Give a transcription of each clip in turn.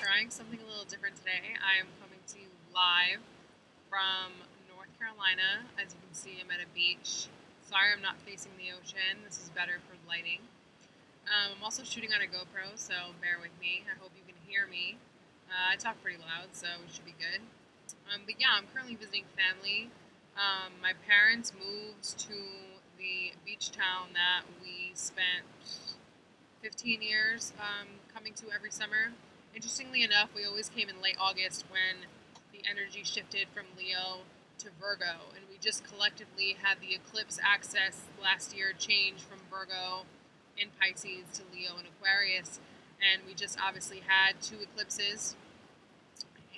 trying something a little different today. I am coming to you live from North Carolina. As you can see, I'm at a beach. Sorry I'm not facing the ocean. This is better for lighting. I'm also shooting on a GoPro, so bear with me. I hope you can hear me. I talk pretty loud, so we should be good. But yeah, I'm currently visiting family. My parents moved to the beach town that we spent 15 years coming to every summer. Interestingly enough, we always came in late August when the energy shifted from Leo to Virgo, and we just collectively had the eclipse axis last year change from Virgo in Pisces to Leo and Aquarius, and we just obviously had two eclipses.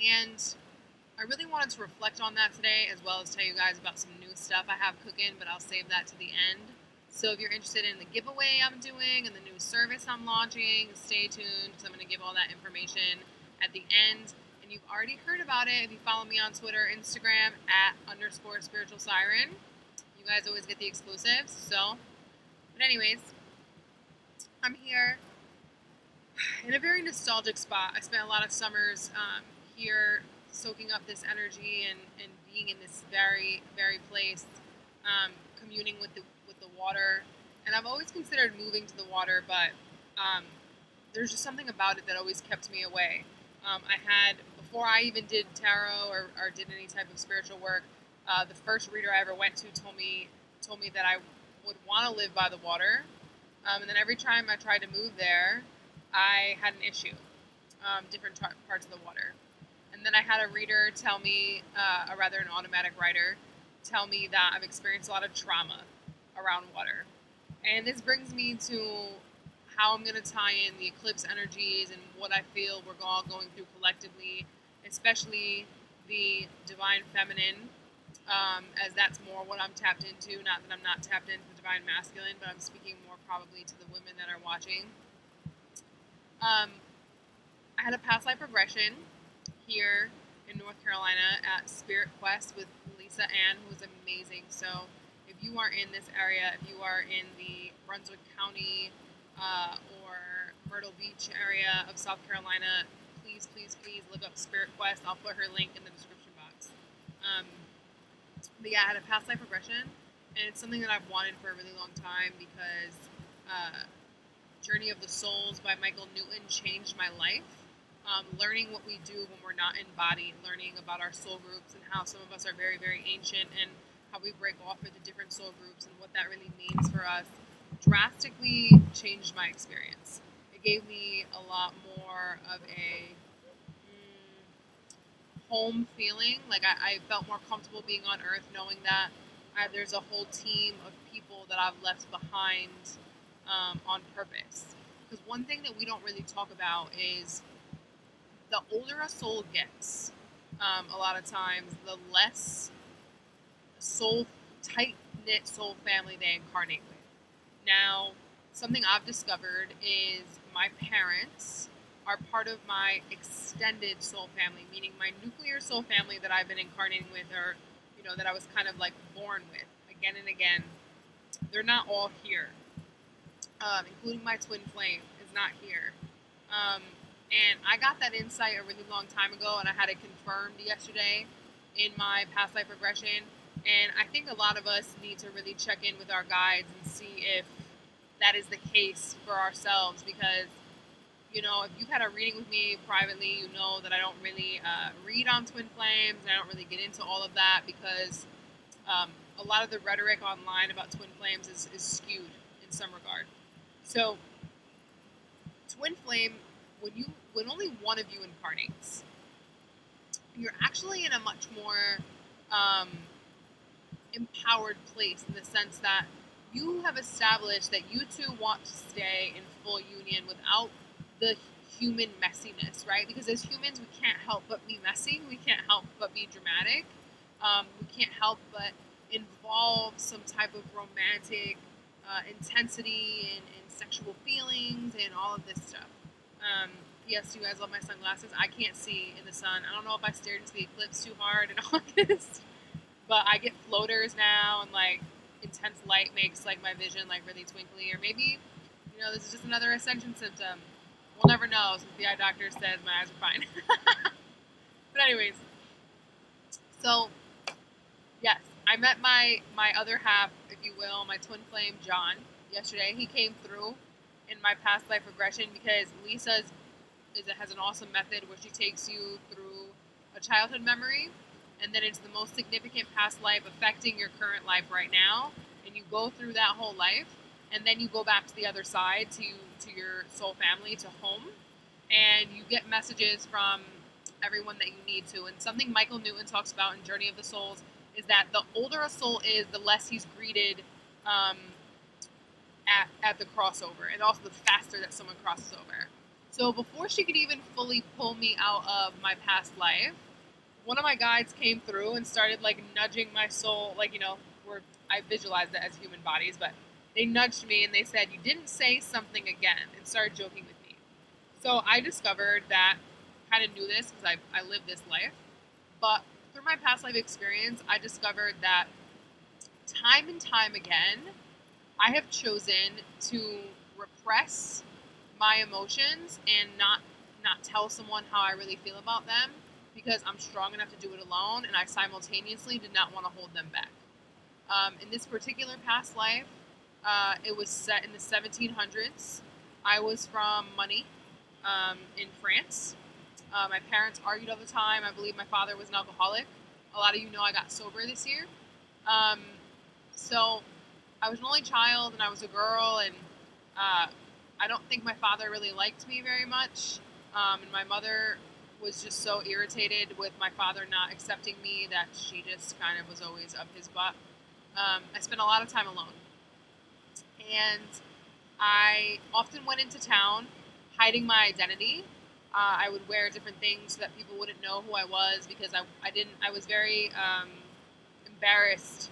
And I really wanted to reflect on that today, as well as tell you guys about some new stuff I have cooking, but I'll save that to the end. So if you're interested in the giveaway I'm doing and the new service I'm launching, stay tuned, because I'm going to give all that information at the end. And you've already heard about it if you follow me on Twitter, Instagram, @_spiritual siren. You guys always get the exclusives. But anyways, I'm here in a very nostalgic spot. I spent a lot of summers here soaking up this energy and being in this very, very place, communing with the water. And I've always considered moving to the water, but there's just something about it that always kept me away. Before I even did tarot or did any type of spiritual work, the first reader I ever went to told me that I would want to live by the water. And then every time I tried to move there, I had an issue, different parts of the water. And then I had a reader tell me, or rather an automatic writer, tell me that I've experienced a lot of trauma around water. And this brings me to how I'm going to tie in the eclipse energies and what I feel we're all going through collectively, especially the divine feminine, as that's more what I'm tapped into. Not that I'm not tapped into the divine masculine, but I'm speaking more probably to the women that are watching. I had a past life regression here in North Carolina at Spirit Quest with Lisa Ann, who was amazing. So if you are in this area, if you are in the Brunswick County or Myrtle Beach area of South Carolina, please, please, please look up Spirit Quest. I'll put her link in the description box. But yeah, I had a past life regression, and it's something that I've wanted for a really long time because Journey of the Souls by Michael Newton changed my life. Learning what we do when we're not in body, learning about our soul groups and how some of us are very, very ancient and how we break off into different soul groups and what that really means for us drastically changed my experience. It gave me a lot more of a home feeling. Like I felt more comfortable being on Earth knowing that there's a whole team of people that I've left behind on purpose. Because one thing that we don't really talk about is the older a soul gets, a lot of times, the less tight-knit soul family they incarnate with. Now, something I've discovered is my parents are part of my extended soul family, meaning my nuclear soul family that I've been incarnating with, or, that I was kind of like born with again and again. They're not all here, including my twin flame is not here. And I got that insight a really long time ago, and I had it confirmed yesterday in my past life regression. And I think a lot of us need to really check in with our guides and see if that is the case for ourselves. Because, if you've had a reading with me privately, you know that I don't really read on twin flames, and I don't really get into all of that because a lot of the rhetoric online about twin flames is skewed in some regard. So, twin flame, when only one of you incarnates, you're actually in a much more empowered place in the sense that you have established that you two want to stay in full union without the human messiness, right? Because as humans, we can't help but be messy. We can't help but be dramatic. We can't help but involve some type of romantic intensity and sexual feelings and all of this stuff. P.S. You guys love my sunglasses. I can't see in the sun. I don't know if I stared into the eclipse too hard in August, but I get floaters now, and like intense light makes like my vision like really twinkly. Or maybe, this is just another ascension symptom. We'll never know since the eye doctor said my eyes are fine. But anyways, so yes, I met my other half, if you will, my twin flame, John, yesterday. He came through in my past life regression because Lisa has an awesome method where she takes you through a childhood memory, and then it's the most significant past life affecting your current life right now, and you go through that whole life, and then you go back to the other side to your soul family, to home, and you get messages from everyone that you need to. And something Michael Newton talks about in Journey of the Souls is that the older a soul is, the less he's greeted at the crossover, and also the faster that someone crosses over. So before she could even fully pull me out of my past life, one of my guides came through and started like nudging my soul, like, you know, I visualized it as human bodies, but they nudged me and they said, "You didn't say something again," and started joking with me. So I discovered that, kind of knew this because I lived this life, but through my past life experience, I discovered that time and time again, I have chosen to repress my emotions and not tell someone how I really feel about them because I'm strong enough to do it alone, and I simultaneously did not want to hold them back. In this particular past life, it was set in the 1700s. I was from Money in France. My parents argued all the time. I believe my father was an alcoholic. A lot of you know I got sober this year. So I was an only child, and I was a girl, and I don't think my father really liked me very much. And my mother was just so irritated with my father not accepting me that she just kind of was always up his butt. I spent a lot of time alone. And I often went into town hiding my identity. I would wear different things so that people wouldn't know who I was because I was very embarrassed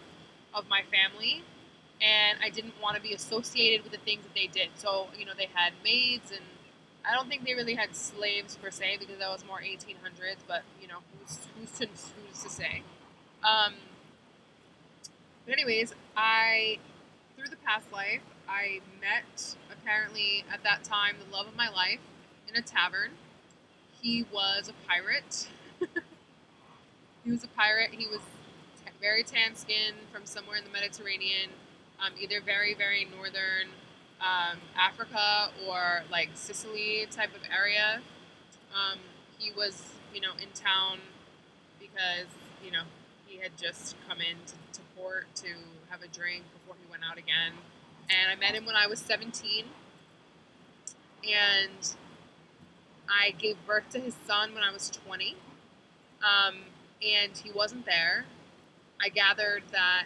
of my family, and I didn't want to be associated with the things that they did. So, you know, they had maids, and I don't think they really had slaves per se because that was more 1800s, but, you know, who's to say? But anyways, through the past life, I met, apparently at that time, the love of my life in a tavern. He was a pirate. He was a pirate. He was very tan skinned from somewhere in the Mediterranean, either very, very northern Africa or like Sicily type of area. He was, you know, in town because, you know, he had just come in to port to have a drink before he went out again. And I met him when I was 17, and I gave birth to his son when I was 20, and he wasn't there. I gathered that,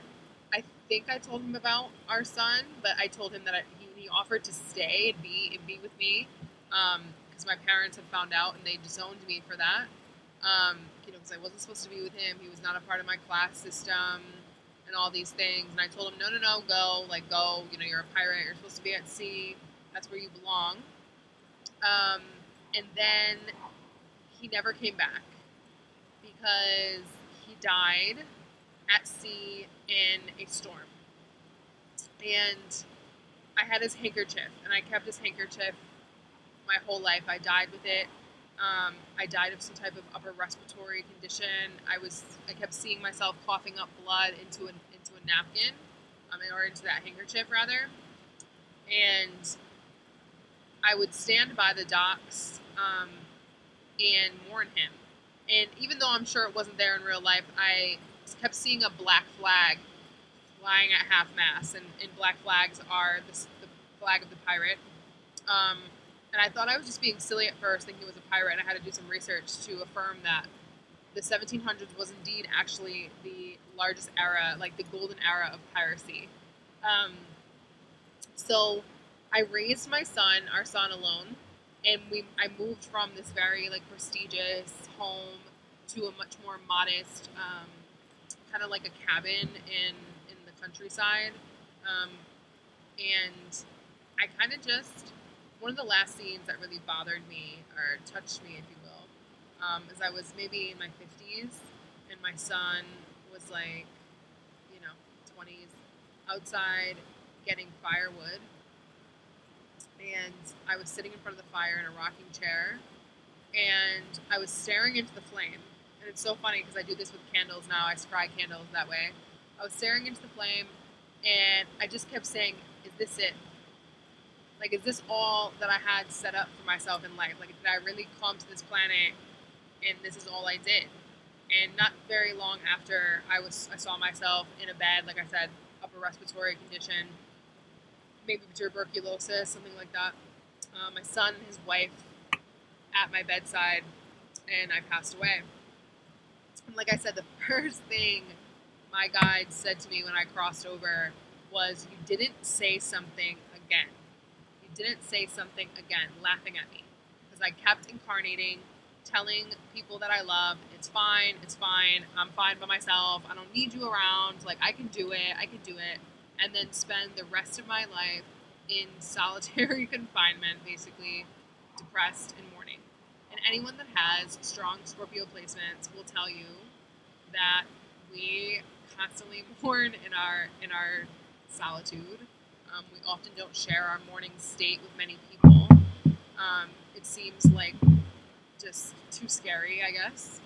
I think I told him about our son, but I told him that he offered to stay and be with me because my parents had found out and they disowned me for that. You know, because I wasn't supposed to be with him. He was not a part of my class system and all these things. And I told him, no, go. You know, you're a pirate. You're supposed to be at sea. That's where you belong. And then he never came back because he died at sea in a storm. And I had his handkerchief, and I kept his handkerchief my whole life. I died with it. I died of some type of upper respiratory condition. I kept seeing myself coughing up blood into a napkin, or into that handkerchief rather. And I would stand by the docks and mourn him. And even though I'm sure it wasn't there in real life, I kept seeing a black flag flying at half-mast, and black flags are the flag of the pirate. And I thought I was just being silly at first, thinking he was a pirate, and I had to do some research to affirm that the 1700s was indeed actually the largest era, like the golden era of piracy. So I raised our son alone, and I moved from this very like prestigious home to a much more modest, kind of like a cabin in the countryside. And I kind of just, one of the last scenes that really bothered me, or touched me, if you will, is I was maybe in my 50s, and my son was like, you know, 20s, outside getting firewood. and I was sitting in front of the fire in a rocking chair, and I was staring into the flame. And it's so funny because I do this with candles now. I scry candles that way. I was staring into the flame, and I just kept saying, "Is this it? Like, is this all that I had set up for myself in life? Like, did I really come to this planet, and this is all I did?" And not very long after, I saw myself in a bed, like I said, upper respiratory condition, maybe tuberculosis, something like that. My son and his wife at my bedside, and I passed away. And like I said, the first thing my guide said to me when I crossed over was, "You didn't say something again. You didn't say something again," laughing at me. Because I kept incarnating, telling people that I loved, it's fine, I'm fine by myself, I don't need you around, like, I can do it, and then spend the rest of my life in solitary confinement, basically depressed and mourning. And anyone that has strong Scorpio placements will tell you that we constantly mourn in our solitude. We often don't share our mourning state with many people. It seems like just too scary, I guess.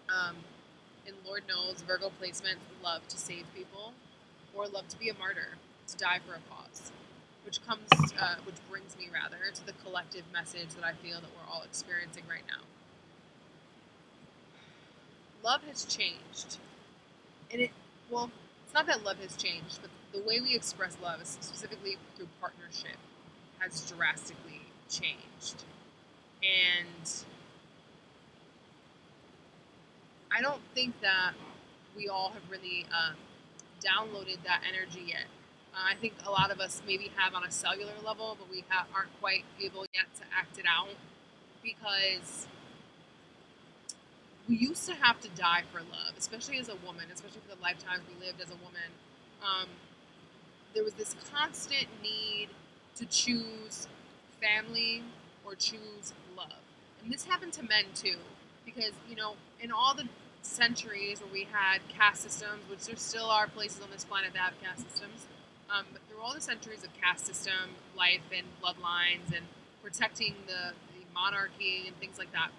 And Lord knows, Virgo placements love to save people, or love to be a martyr, to die for a cause. Which brings me rather to the collective message that I feel that we're all experiencing right now. Love has changed, and it's not that love has changed, but the way we express love, specifically through partnership, has drastically changed. And I don't think that we all have really downloaded that energy yet. I think a lot of us maybe have on a cellular level, but we aren't quite able yet to act it out, because we used to have to die for love, especially as a woman, especially for the lifetimes we lived as a woman. There was this constant need to choose family or choose love. And this happened to men too, because, in all the centuries where we had caste systems, which there still are places on this planet that have caste systems, but through all the centuries of caste system, life and bloodlines and protecting the monarchy and things like that,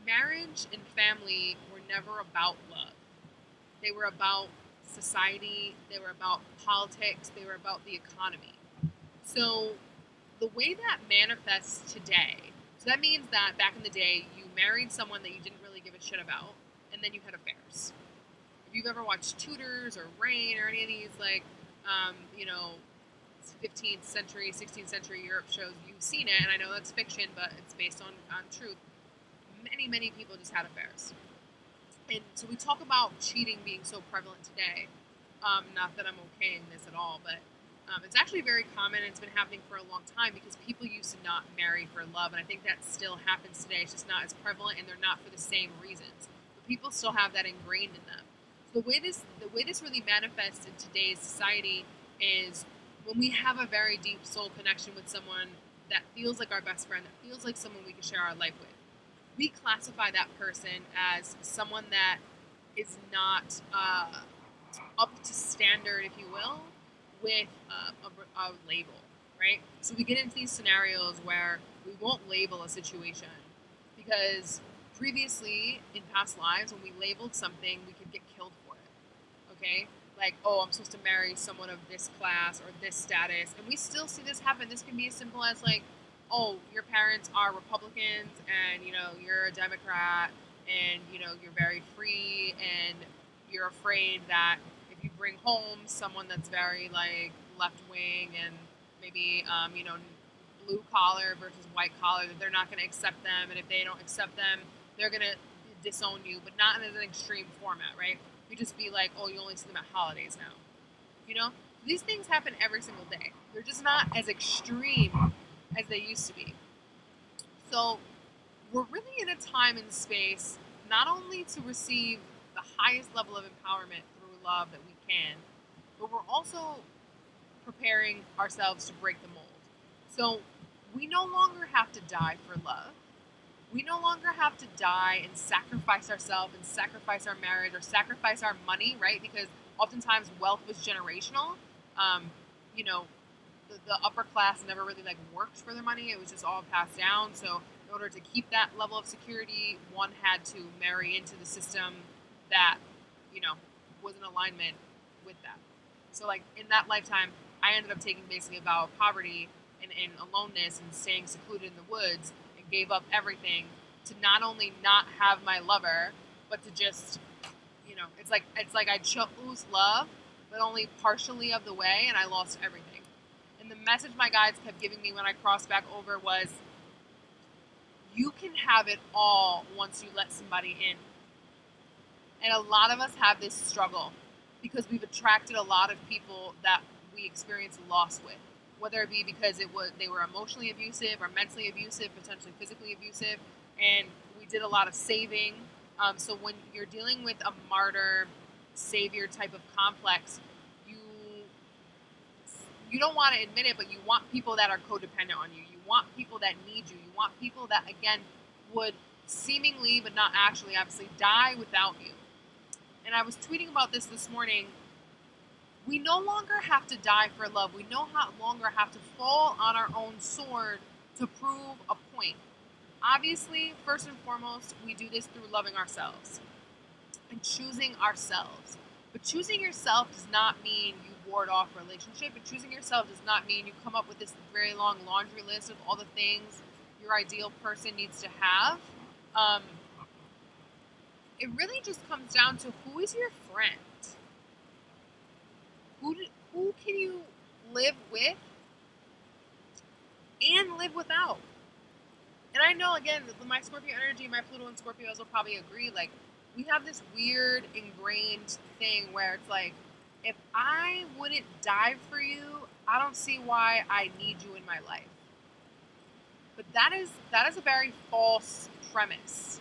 marriage and family were never about love. They were about society, they were about politics, they were about the economy. So the way that manifests today, so that means that back in the day, you married someone that you didn't really give a shit about, and then you had affairs. If you've ever watched Tudors or Reign or any of these, 15th century, 16th century Europe shows, you've seen it, and I know that's fiction, but it's based on truth. Many people just had affairs. And so we talk about cheating being so prevalent today. Not that I'm okaying this at all, but it's actually very common, and it's been happening for a long time, because people used to not marry for love, and I think that still happens today. It's just not as prevalent, and they're not for the same reasons. But people still have that ingrained in them. So the way this really manifests in today's society is when we have a very deep soul connection with someone that feels like our best friend, that feels like someone we can share our life with. We classify that person as someone that is not up to standard, if you will, with a label, right? So we get into these scenarios where we won't label a situation, because previously, in past lives, when we labeled something, we could get killed for it, okay? Like, oh, I'm supposed to marry someone of this class or this status, and we still see this happen. This can be as simple as, like, oh, your parents are Republicans, and, you're a Democrat, and, you're very free, and you're afraid that if you bring home someone that's very, like, left-wing and maybe, blue collar versus white collar, that they're not going to accept them, and if they don't accept them, they're going to disown you, but not in an extreme format, right? You just be like, oh, you only see them at holidays now. These things happen every single day. They're just not as extreme as they used to be. So we're really in a time and space not only to receive the highest level of empowerment through love that we can, but we're also preparing ourselves to break the mold. So we no longer have to die for love. We no longer have to die and sacrifice ourselves and sacrifice our marriage or sacrifice our money, right? Because oftentimes wealth was generational. the upper class never really like worked for their money. It was just all passed down. So in order to keep that level of security, one had to marry into the system that, you know, was in alignment with that. So like in that lifetime, I ended up taking basically a vow of poverty and aloneness and staying secluded in the woods, and gave up everything to not only not have my lover, but to just, you know, it's like I chose love, but only partially of the way, and I lost everything. And the message my guides kept giving me when I crossed back over was, you can have it all once you let somebody in. And a lot of us have this struggle because we've attracted a lot of people that we experience loss with, whether it be because they were emotionally abusive or mentally abusive, potentially physically abusive, and we did a lot of saving. So when you're dealing with a martyr savior type of complex, you don't want to admit it, but you want people that are codependent on you. You want people that need you. You want people that, again, would seemingly, but not actually, obviously, die without you. And I was tweeting about this morning. We no longer have to die for love. We no longer have to fall on our own sword to prove a point. Obviously, first and foremost, we do this through loving ourselves and choosing ourselves. But choosing yourself does not mean you ward off a relationship. And choosing yourself does not mean you come up with this very long laundry list of all the things your ideal person needs to have. It really just comes down to, who is your friend? Who can you live with and live without? And I know, again, my Scorpio energy, my Pluto and Scorpios will probably agree, like, we have this weird ingrained thing where it's like, if I wouldn't die for you, I don't see why I need you in my life. But that is a very false premise.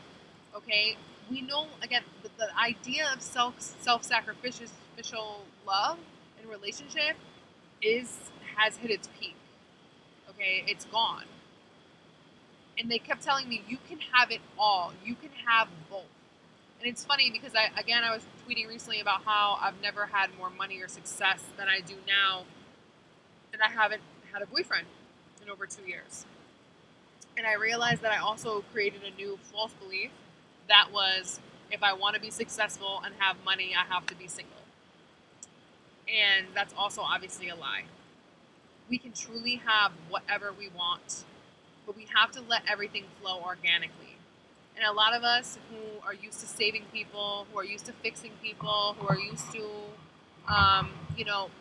Okay? We know, again, the idea of self-sacrificial love in relationship has hit its peak. Okay? It's gone. And they kept telling me, you can have it all. You can have both. And it's funny because I was tweeting recently about how I've never had more money or success than I do now, and I haven't had a boyfriend in over 2 years. And I realized that I also created a new false belief that was, if I want to be successful and have money, I have to be single. And that's also obviously a lie. We can truly have whatever we want, but we have to let everything flow organically. And a lot of us who are used to saving people, who are used to fixing people, who are used to,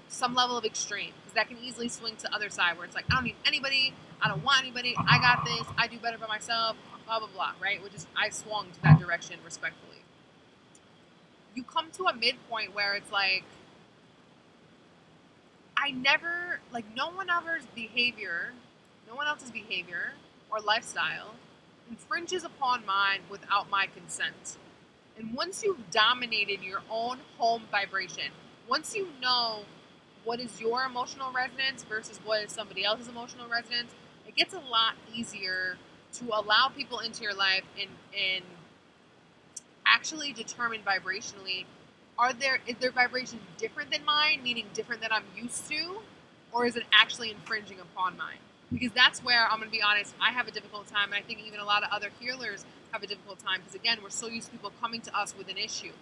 some level of extreme, because that can easily swing to the other side where it's like, I don't need anybody, I don't want anybody, I got this, I do better by myself, blah, blah, blah, right? Which is, I swung to that direction respectfully. You come to a midpoint where it's like, no one else's behavior or lifestyle infringes upon mine without my consent. And once you've dominated your own home vibration, once you know what is your emotional resonance versus what is somebody else's emotional resonance, it gets a lot easier to allow people into your life and actually determine vibrationally, is their vibration different than mine, meaning different than I'm used to, or is it actually infringing upon mine? Because that's where, I'm going to be honest, I have a difficult time, and I think even a lot of other healers have a difficult time, because again, we're so used to people coming to us with an issue,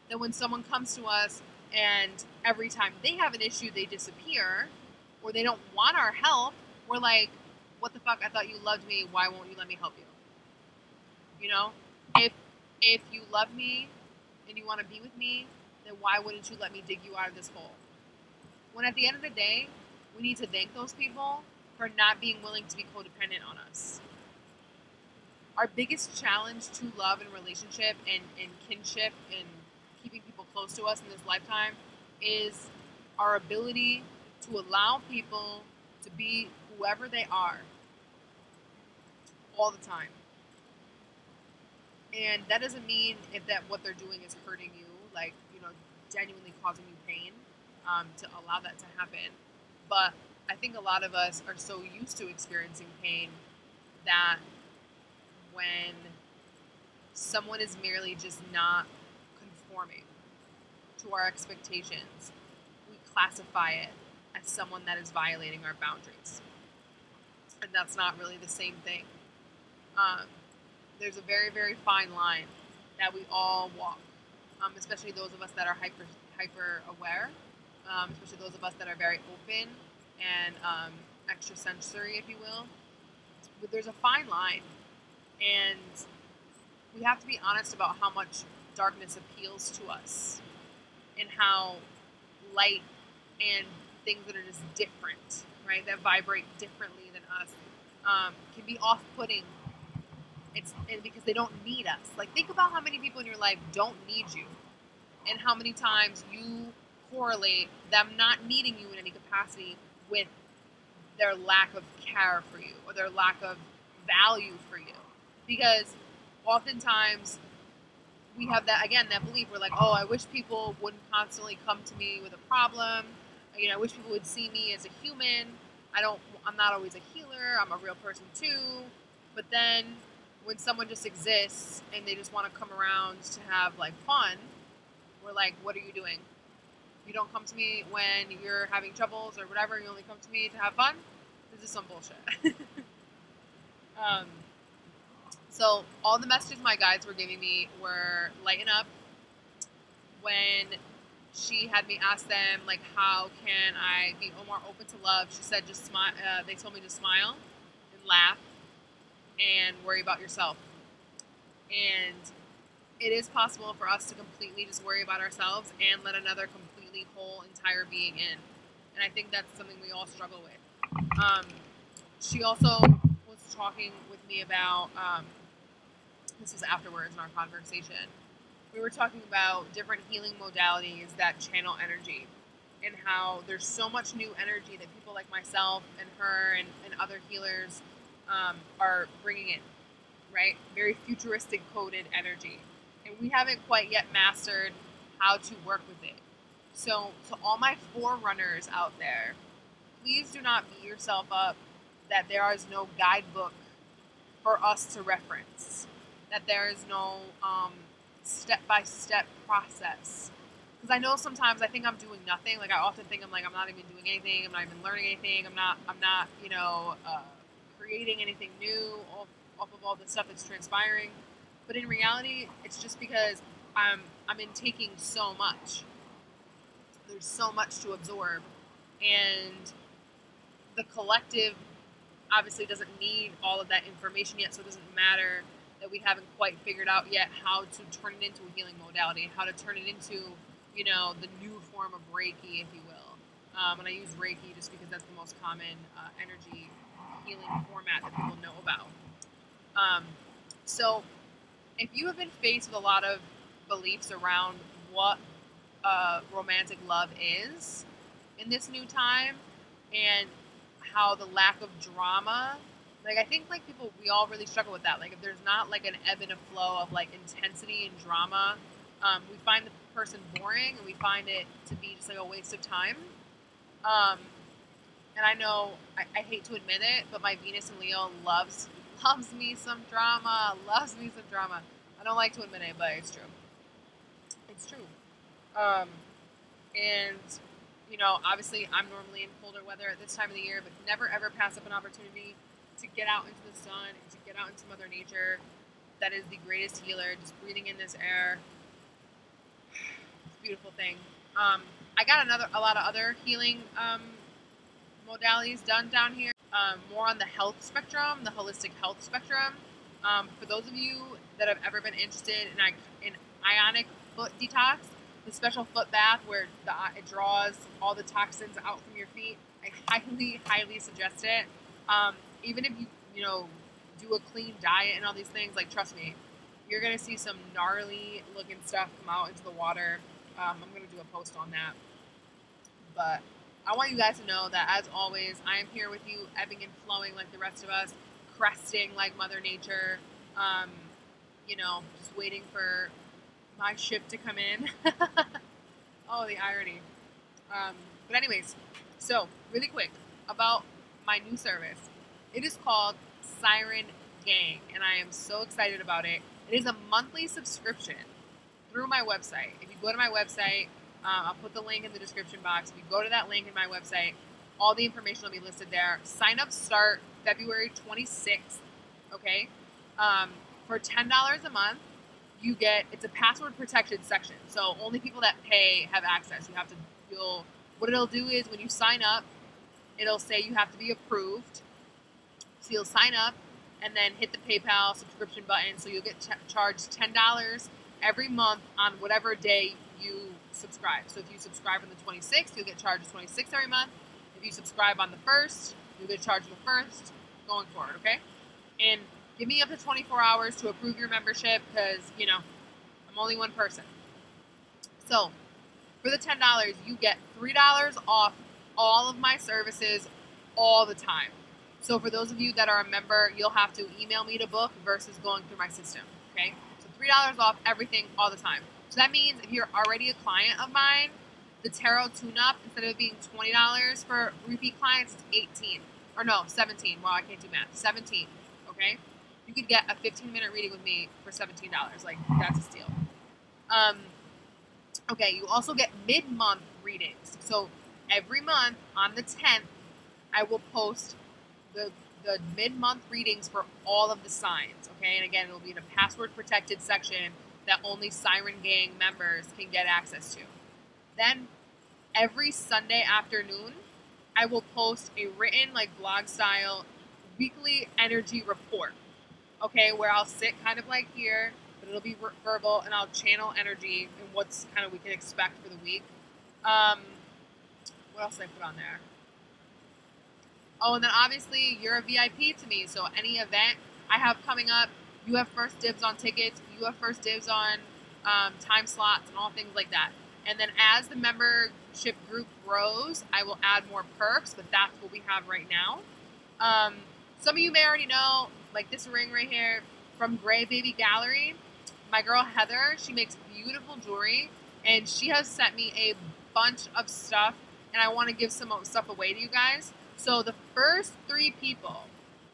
that when someone comes to us and every time they have an issue, they disappear, or they don't want our help, we're like, what the fuck, I thought you loved me, why won't you let me help you? You know? If you love me and you want to be with me, then why wouldn't you let me dig you out of this hole? When at the end of the day, we need to thank those people for not being willing to be codependent on us. Our biggest challenge to love and relationship and kinship and keeping people close to us in this lifetime is our ability to allow people to be whoever they are all the time. And that doesn't mean that what they're doing is hurting you, like, genuinely causing you pain, to allow that to happen. But I think a lot of us are so used to experiencing pain that when someone is merely just not conforming to our expectations, we classify it as someone that is violating our boundaries. And that's not really the same thing. There's a very, very fine line that we all walk, especially those of us that are hyper aware, especially those of us that are very open and extrasensory, if you will. But there's a fine line, and we have to be honest about how much darkness appeals to us and how light and things that are just different, right, that vibrate differently than us, can be off-putting. And because they don't need us. Like, think about how many people in your life don't need you, and how many times you correlate them not needing you in any capacity with their lack of care for you or their lack of value for you. Because oftentimes we have that, again, that belief. We're like, oh, I wish people wouldn't constantly come to me with a problem. You know, I wish people would see me as a human. I'm not always a healer. I'm a real person too. But then when someone just exists and they just want to come around to have like fun, we're like, what are you doing? You don't come to me when you're having troubles or whatever. You only come to me to have fun. This is some bullshit. So all the messages my guides were giving me were lighten up. When she had me ask them, like, how can I be more open to love, she said, just smile. They told me to smile and laugh and worry about yourself. And it is possible for us to completely just worry about ourselves and let another completely whole entire being in. And I think that's something we all struggle with. She also was talking with me about, this was afterwards in our conversation, we were talking about different healing modalities that channel energy, and how there's so much new energy that people like myself and her and other healers are bringing in, right? Very futuristic coded energy. And we haven't quite yet mastered how to work with it. So to all my forerunners out there, please do not beat yourself up that there is no guidebook for us to reference, that there is no step-by-step process. Because I know sometimes I think I'm doing nothing. Like, I often think I'm not even doing anything. I'm not even learning anything. I'm not creating anything new off of all the stuff that's transpiring. But in reality, it's just because I'm intaking so much. There's so much to absorb, and the collective obviously doesn't need all of that information yet, so it doesn't matter that we haven't quite figured out yet how to turn it into a healing modality, how to turn it into, the new form of Reiki, if you will. And I use Reiki just because that's the most common energy healing format that people know about. So if you have been faced with a lot of beliefs around what romantic love is in this new time, and how the lack of drama, like, I think, like, we all really struggle with that. Like, if there's not like an ebb and a flow of like intensity and drama, we find the person boring, and we find it to be just like a waste of time. And I know I hate to admit it, but my Venus and Leo loves me some drama, loves me some drama. I don't like to admit it, but it's true. It's true. And obviously I'm normally in colder weather at this time of the year, but never ever pass up an opportunity to get out into the sun and to get out into Mother Nature. That is the greatest healer. Just breathing in this air. It's a beautiful thing. I got a lot of other healing modalities done down here. More on the health spectrum, the holistic health spectrum. For those of you that have ever been interested in ionic foot detox, the special foot bath where it draws all the toxins out from your feet, I highly, highly suggest it. Even if you do a clean diet and all these things, like, trust me, you're gonna see some gnarly looking stuff come out into the water. I'm gonna do a post on that. But I want you guys to know that, as always, I am here with you, ebbing and flowing like the rest of us, cresting like Mother Nature, just waiting for my ship to come in. Oh, the irony. But anyways, so really quick about my new service. It is called Siren Gang, and I am so excited about it. It is a monthly subscription through my website. If you go to my website, I'll put the link in the description box. If you go to that link in my website, all the information will be listed there. Sign-ups start February 26th, okay? For $10 a month, you get, it's a password protected section. So only people that pay have access. What it'll do is when you sign up, it'll say you have to be approved. So you'll sign up and then hit the PayPal subscription button. So you'll get charged $10 every month on whatever day you subscribe. So if you subscribe on the 26th, you'll get charged $26 every month. If you subscribe on the 1st, you'll get charged the 1st going forward, okay? And give me up to 24 hours to approve your membership because, you know, I'm only one person. So for the $10, you get $3 off all of my services all the time. So for those of you that are a member, you'll have to email me to book versus going through my system, okay? So $3 off everything all the time. So that means if you're already a client of mine, the tarot tune-up, instead of it being $20 for repeat clients, it's $18. Or no, $17. Well, I can't do math. $17, okay? You could get a 15-minute reading with me for $17. Like, that's a steal. Okay, you also get mid-month readings. So every month on the 10th, I will post the mid-month readings for all of the signs, okay? And again, it will be in a password-protected section that only Siren Gang members can get access to. Then every Sunday afternoon, I will post a written, like blog-style, weekly energy report, okay? Where I'll sit kind of like here, but it'll be verbal, and I'll channel energy and what's kind of we can expect for the week. What else did I put on there? Oh, and then obviously you're a VIP to me, so any event I have coming up, you have first dibs on tickets, you have first dibs on time slots and all things like that. And then as the membership group grows, I will add more perks, but that's what we have right now. Some of you may already know, like this ring right here from Gray Baby Gallery. My girl Heather, she makes beautiful jewelry, and she has sent me a bunch of stuff, and I want to give some stuff away to you guys. So the first 3 people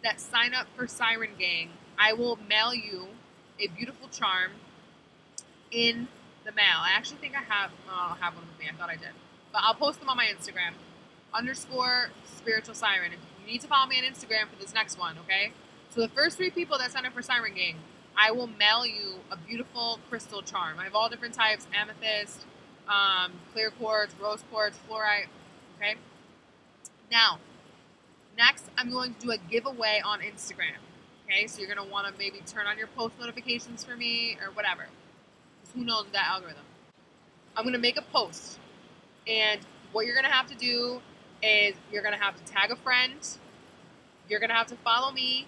that sign up for Siren Gang, I will mail you a beautiful charm in the mail. I actually think I don't have one with me. I thought I did. But I'll post them on my Instagram. _spiritual siren. You need to follow me on Instagram for this next one, okay? So the first 3 people that sign up for Siren Gang, I will mail you a beautiful crystal charm. I have all different types: amethyst, clear quartz, rose quartz, fluorite, okay? Now, next I'm going to do a giveaway on Instagram, okay? So you're going to want to maybe turn on your post notifications for me or whatever. Because who knows that algorithm. I'm going to make a post, and what you're going to have to do is you're going to have to tag a friend, you're going to have to follow me,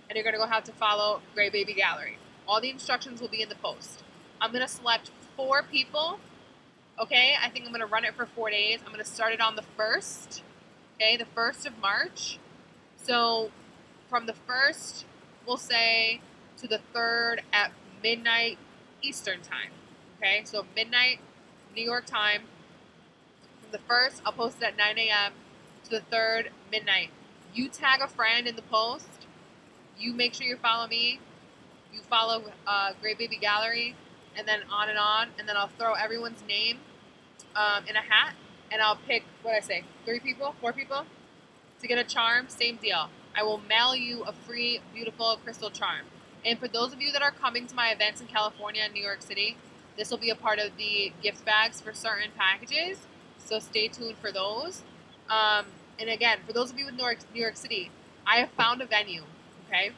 and you're going to have to follow Gray Baby Gallery. All the instructions will be in the post. I'm going to select 4 people, okay? I think I'm going to run it for 4 days. I'm going to start it on the 1st, okay? The 1st of March. So from the 1st, we'll say, to the 3rd at midnight Eastern time, okay? So midnight New York time. From the 1st, I'll post it at 9 a.m. to the 3rd, midnight. You tag a friend in the post. You make sure you follow me. You follow Gray Baby Gallery, and then on, and then I'll throw everyone's name in a hat, and I'll pick, what did I say, 3 people, 4 people to get a charm. Same deal. I will mail you a free, beautiful crystal charm. And for those of you that are coming to my events in California and New York City, this will be a part of the gift bags for certain packages, so stay tuned for those. And again, for those of you in New York City, I have found a venue, okay?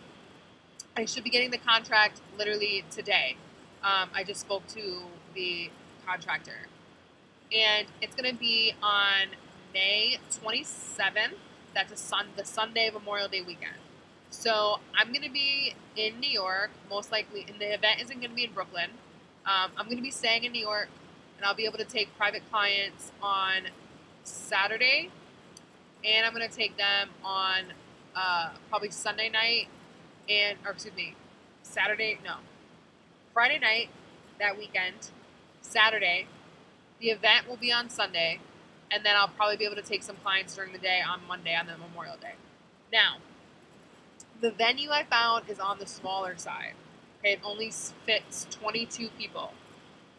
I should be getting the contract literally today. I just spoke to the contractor. And it's going to be on May 27th. That's the Sunday Memorial Day weekend. So I'm going to be in New York, most likely, and the event isn't going to be in Brooklyn. I'm going to be staying in New York, and I'll be able to take private clients on Saturday, and I'm going to take them on probably Sunday night, Friday night that weekend, Saturday. The event will be on Sunday, and then I'll probably be able to take some clients during the day on Monday on the Memorial Day. Now, the venue I found is on the smaller side. Okay, it only fits 22 people.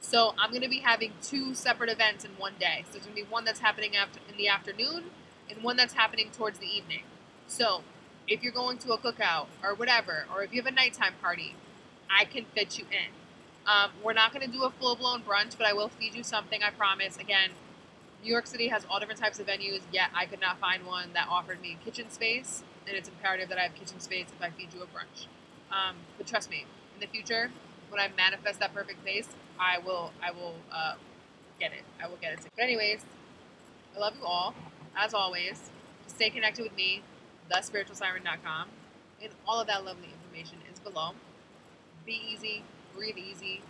So I'm going to be having 2 separate events in one day. So there's going to be one that's happening in the afternoon and one that's happening towards the evening. So if you're going to a cookout or whatever, or if you have a nighttime party, I can fit you in. We're not going to do a full-blown brunch, but I will feed you something, I promise. Again, New York City has all different types of venues, yet I could not find one that offered me kitchen space, and it's imperative that I have kitchen space if I feed you a brunch. But trust me, in the future, when I manifest that perfect place, I will get it. I will get it. But anyways, I love you all. As always, stay connected with me, thespiritualsiren.com, and all of that lovely information is below. Be easy, breathe easy,